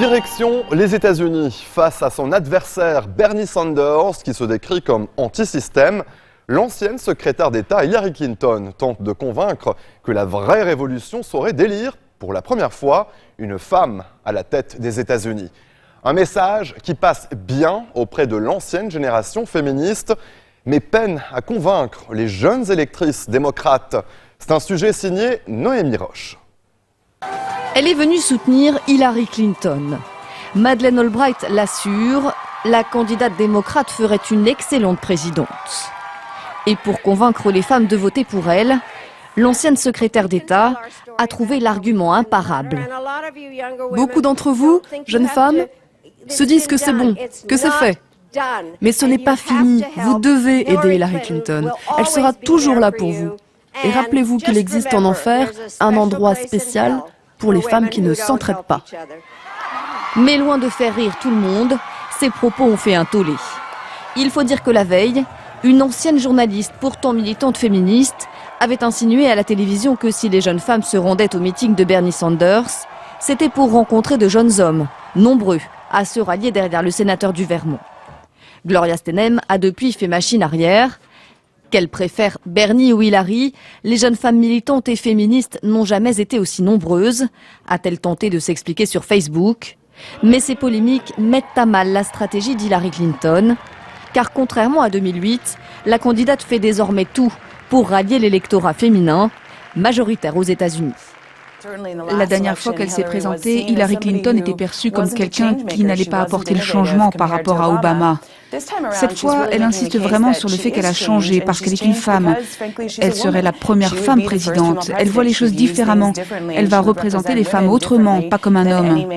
Direction les États-Unis. Face à son adversaire Bernie Sanders, qui se décrit comme anti-système, l'ancienne secrétaire d'État Hillary Clinton tente de convaincre que la vraie révolution saurait d'élire, pour la première fois, une femme à la tête des États-Unis. Un message qui passe bien auprès de l'ancienne génération féministe, mais peine à convaincre les jeunes électrices démocrates. C'est un sujet signé Noémie Roche. Elle est venue soutenir Hillary Clinton. Madeleine Albright l'assure, la candidate démocrate ferait une excellente présidente. Et pour convaincre les femmes de voter pour elle, l'ancienne secrétaire d'État a trouvé l'argument imparable. Beaucoup d'entre vous, jeunes femmes, se disent que c'est bon, que c'est fait. Mais ce n'est pas fini, vous devez aider Hillary Clinton. Elle sera toujours là pour vous. Et rappelez-vous qu'il existe en enfer un endroit spécial pour les femmes qui ne s'entraident pas. Mais loin de faire rire tout le monde, ses propos ont fait un tollé. Il faut dire que la veille, une ancienne journaliste, pourtant militante féministe, avait insinué à la télévision que si les jeunes femmes se rendaient au meeting de Bernie Sanders, c'était pour rencontrer de jeunes hommes, nombreux, à se rallier derrière le sénateur du Vermont. Gloria Steinem a depuis fait machine arrière. Qu'elle préfère Bernie ou Hillary, les jeunes femmes militantes et féministes n'ont jamais été aussi nombreuses, a-t-elle tenté de s'expliquer sur Facebook. Mais ces polémiques mettent à mal la stratégie d'Hillary Clinton, car contrairement à 2008, la candidate fait désormais tout pour rallier l'électorat féminin, majoritaire aux États-Unis. La dernière fois qu'elle s'est présentée, Hillary Clinton était perçue comme quelqu'un qui n'allait pas apporter le changement par rapport à Obama. Cette fois, elle insiste vraiment sur le fait qu'elle a changé parce qu'elle est une femme. Elle serait la première femme présidente. Elle voit les choses différemment. Elle va représenter les femmes autrement, pas comme un homme.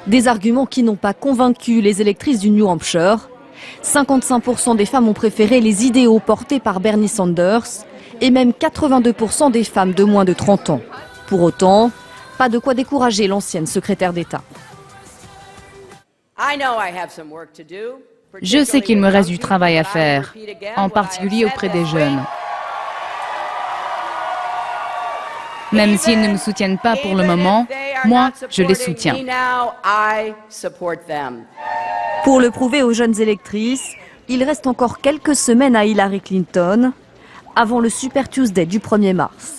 Des arguments qui n'ont pas convaincu les électrices du New Hampshire. 55% des femmes ont préféré les idéaux portés par Bernie Sanders et même 82% des femmes de moins de 30 ans. Pour autant, pas de quoi décourager l'ancienne secrétaire d'État. Je sais qu'il me reste du travail à faire, en particulier auprès des jeunes. Même s'ils ne me soutiennent pas pour le moment, moi, je les soutiens. Pour le prouver aux jeunes électrices, il reste encore quelques semaines à Hillary Clinton, avant le Super Tuesday du 1er mars.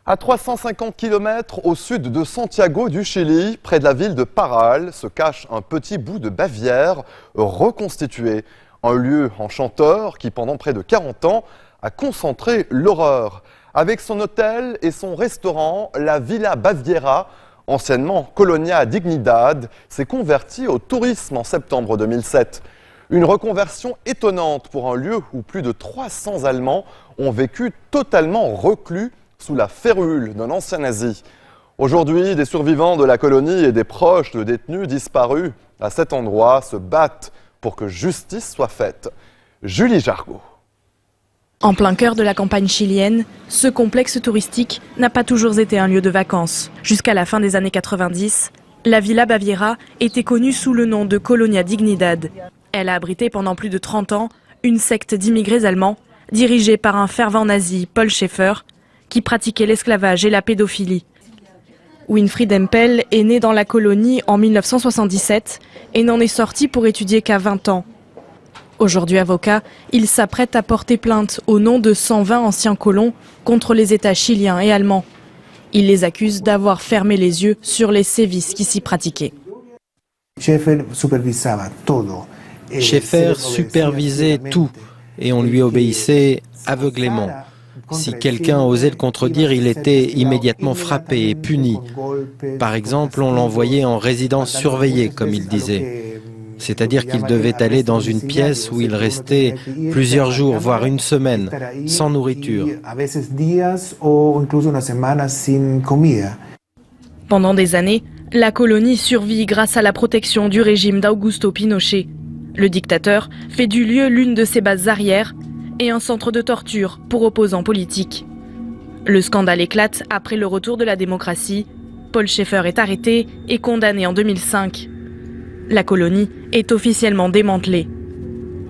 À 350 km au sud de Santiago du Chili, près de la ville de Parral, se cache un petit bout de Bavière reconstitué. Un lieu enchanteur qui, pendant près de 40 ans, a concentré l'horreur. Avec son hôtel et son restaurant, la Villa Baviera, anciennement Colonia Dignidad, s'est convertie au tourisme en septembre 2007. Une reconversion étonnante pour un lieu où plus de 300 Allemands ont vécu totalement reclus sous la férule d'un ancien nazi. Aujourd'hui, des survivants de la colonie et des proches de détenus disparus à cet endroit se battent pour que justice soit faite. Julie Jargot. En plein cœur de la campagne chilienne, ce complexe touristique n'a pas toujours été un lieu de vacances. Jusqu'à la fin des années 90, la Villa Baviera était connue sous le nom de Colonia Dignidad. Elle a abrité pendant plus de 30 ans une secte d'immigrés allemands dirigée par un fervent nazi, Paul Schaeffer, qui pratiquait l'esclavage et la pédophilie. Winfried Empel est né dans la colonie en 1977 et n'en est sorti pour étudier qu'à 20 ans. Aujourd'hui avocat, il s'apprête à porter plainte au nom de 120 anciens colons contre les États chiliens et allemands. Il les accuse d'avoir fermé les yeux sur les sévices qui s'y pratiquaient. Schaeffer supervisait tout et on lui obéissait aveuglément. Si quelqu'un osait le contredire, il était immédiatement frappé et puni. Par exemple, on l'envoyait en résidence surveillée, comme il disait. C'est-à-dire qu'il devait aller dans une pièce où il restait plusieurs jours, voire une semaine, sans nourriture. Pendant des années, la colonie survit grâce à la protection du régime d'Augusto Pinochet. Le dictateur fait du lieu l'une de ses bases arrières et un centre de torture pour opposants politiques. Le scandale éclate après le retour de la démocratie. Paul Schaeffer est arrêté et condamné en 2005. La colonie est officiellement démantelée.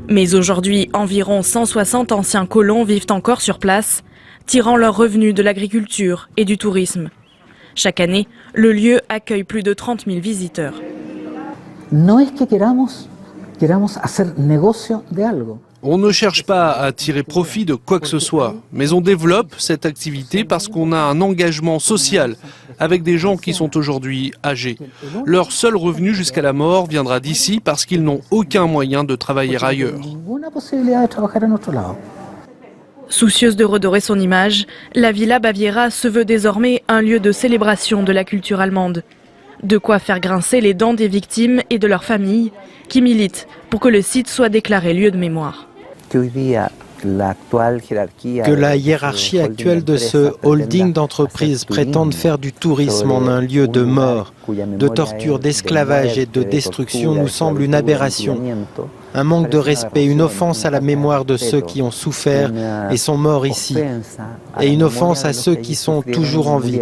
Mais aujourd'hui, environ 160 anciens colons vivent encore sur place, tirant leurs revenus de l'agriculture et du tourisme. Chaque année, le lieu accueille plus de 30 000 visiteurs. No es que queramos hacer negocio de algo. On ne cherche pas à tirer profit de quoi que ce soit, mais on développe cette activité parce qu'on a un engagement social avec des gens qui sont aujourd'hui âgés. Leur seul revenu jusqu'à la mort viendra d'ici parce qu'ils n'ont aucun moyen de travailler ailleurs. Soucieuse de redorer son image, la Villa Baviera se veut désormais un lieu de célébration de la culture allemande. De quoi faire grincer les dents des victimes et de leurs familles qui militent pour que le site soit déclaré lieu de mémoire. Que la hiérarchie actuelle de ce holding d'entreprises prétende faire du tourisme en un lieu de mort, de torture, d'esclavage et de destruction nous semble une aberration. Un manque de respect, une offense à la mémoire de ceux qui ont souffert et sont morts ici, et une offense à ceux qui sont toujours en vie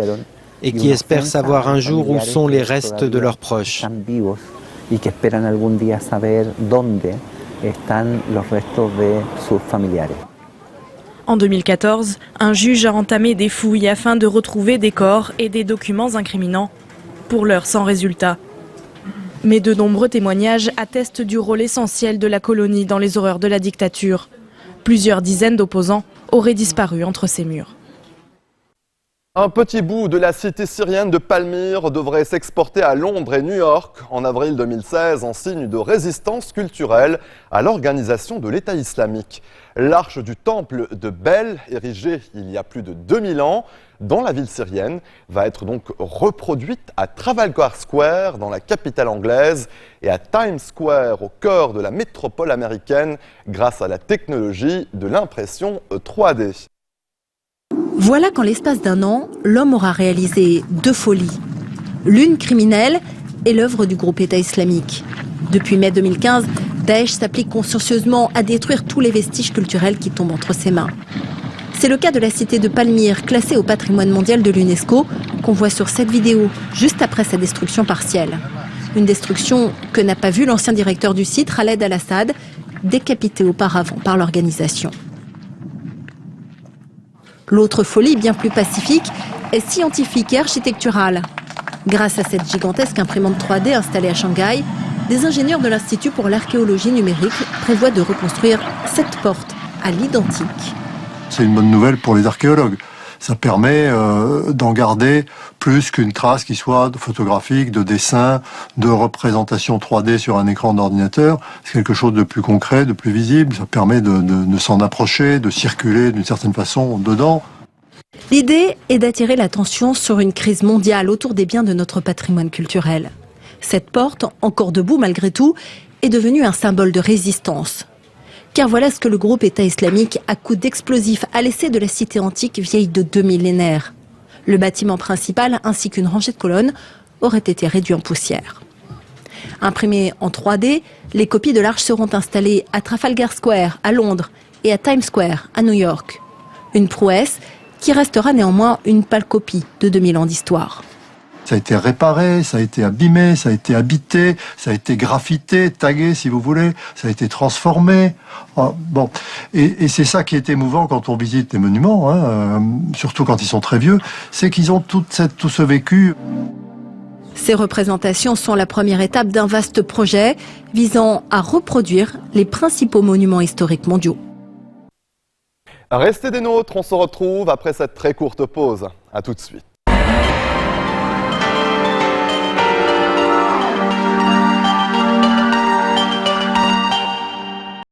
et qui espèrent savoir un jour où sont les restes de leurs proches. En 2014, un juge a entamé des fouilles afin de retrouver des corps et des documents incriminants, pour l'heure sans résultat. Mais de nombreux témoignages attestent du rôle essentiel de la colonie dans les horreurs de la dictature. Plusieurs dizaines d'opposants auraient disparu entre ces murs. Un petit bout de la cité syrienne de Palmyre devrait s'exporter à Londres et New York en avril 2016 en signe de résistance culturelle à l'organisation de l'État islamique. L'arche du temple de Bel, érigée il y a plus de 2000 ans dans la ville syrienne, va être donc reproduite à Trafalgar Square dans la capitale anglaise et à Times Square au cœur de la métropole américaine grâce à la technologie de l'impression 3D. Voilà qu'en l'espace d'un an, l'homme aura réalisé 2 folies. L'une criminelle et l'œuvre du groupe État islamique. Depuis mai 2015, Daesh s'applique consciencieusement à détruire tous les vestiges culturels qui tombent entre ses mains. C'est le cas de la cité de Palmyre, classée au patrimoine mondial de l'UNESCO, qu'on voit sur cette vidéo, juste après sa destruction partielle. Une destruction que n'a pas vue l'ancien directeur du site, Khaled Al-Assad, décapité auparavant par l'organisation. L'autre folie, bien plus pacifique, est scientifique et architecturale. Grâce à cette gigantesque imprimante 3D installée à Shanghai, des ingénieurs de l'Institut pour l'archéologie numérique prévoient de reconstruire cette porte à l'identique. C'est une bonne nouvelle pour les archéologues. Ça permet d'en garder plus qu'une trace qui soit photographique, de dessin, de représentation 3D sur un écran d'ordinateur. C'est quelque chose de plus concret, de plus visible. Ça permet de s'en approcher, de circuler d'une certaine façon dedans. L'idée est d'attirer l'attention sur une crise mondiale autour des biens de notre patrimoine culturel. Cette porte, encore debout malgré tout, est devenue un symbole de résistance. Car voilà ce que le groupe État islamique à coups d'explosifs a laissé de la cité antique vieille de 2 millénaires. Le bâtiment principal ainsi qu'une rangée de colonnes auraient été réduits en poussière. Imprimées en 3D, les copies de l'arche seront installées à Trafalgar Square, à Londres, et à Times Square, à New York. Une prouesse qui restera néanmoins une pâle copie de 2000 ans d'histoire. Ça a été réparé, ça a été abîmé, ça a été habité, ça a été graffité, tagué si vous voulez, ça a été transformé. Bon, et c'est ça qui est émouvant quand on visite les monuments, surtout quand ils sont très vieux, c'est qu'ils ont tout ce vécu. Ces représentations sont la première étape d'un vaste projet visant à reproduire les principaux monuments historiques mondiaux. Restez des nôtres, on se retrouve après cette très courte pause. À tout de suite.